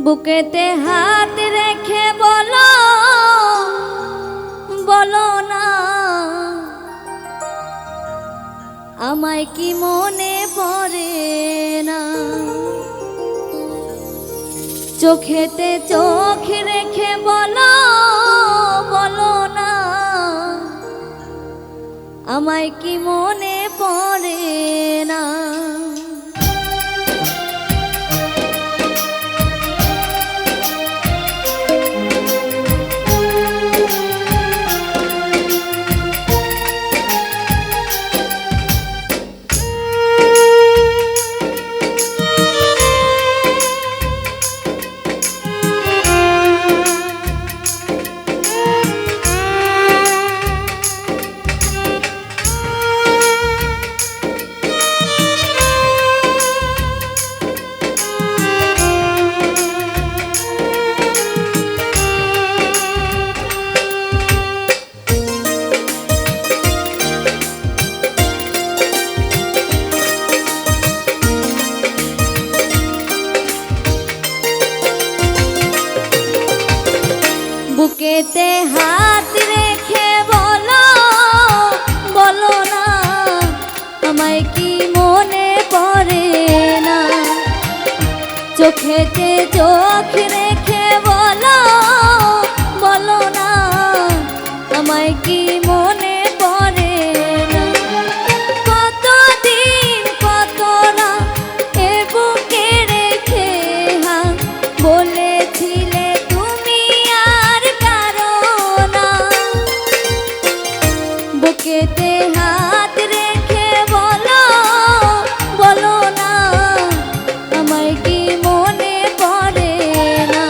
বুকেতে হাত রেখে বলো বলো না আমায় কি মনে পড়ে না। চোখেতে চোখ রেখে বলো বলো না আমায় কি মনে পড়ে না। বুকেতে হাত রেখে বলো বলো না আমায় কি মনে পড়ে না। চোখেতে চোখ রেখে বলো বলো না আমায় কি মনে পড়ে না। কতদিন কত রাত এ বুকে রেখে বলেছিলে বুকেতে হাত রেখে বলো বলো না আমায় কি মনে পড়ে না।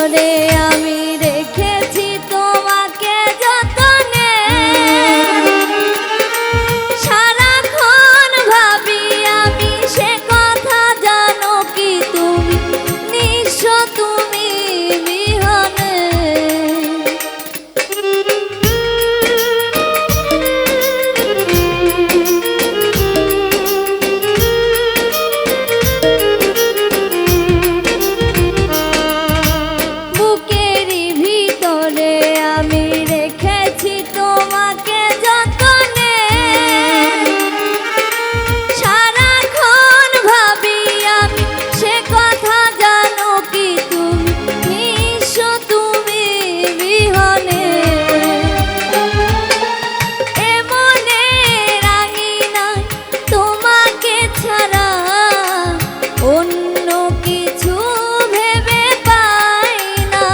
ভিতরে আমি রেখেছি তোমাকে যতনে, সারাক্ষণ ভাবি আমি সে কথা, জানো কি তুমি নিঃস্ব তুমি বিহনে। বুকেরই ভিতরে আমি রেখেছি তোমাকে যতনে, সারাক্ষণ ভাবি আমি সে কথা, জানো কি তুমি নিঃস্ব তুমি বিহনে। এমনে রাঙিনায় তোমাকে ছাড়া অন্য কিছু ভেবে পাই না।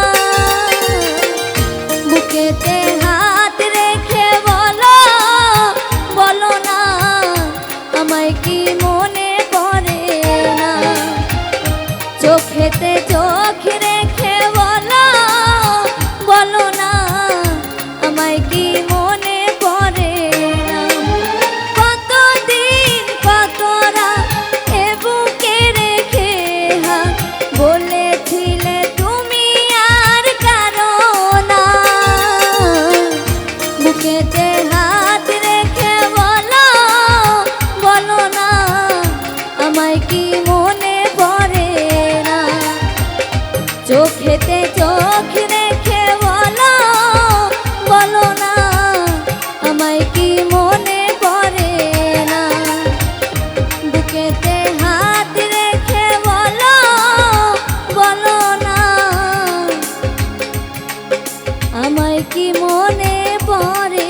বুকেতে হাত রেখে বলো, বলো না আমায় কি মনে পড়ে না। চোখেতে চোখ রেখে বলো, বলো না আমায় কি মনে পড়ে না। কতদিন কত রাত এ বুকে রেখে হাত বলেছিলে তুমি আর কারো না। বুকেতে হাত রেখে বলো, বলো না আমায় কি মনে পড়ে না। চোখেতে চোখ রেখে বলো, বলো না আমায় কি মনে পড়ে না। বুকেতে হাত রেখে বলো, বলো না আমায় কি মনে পড়ে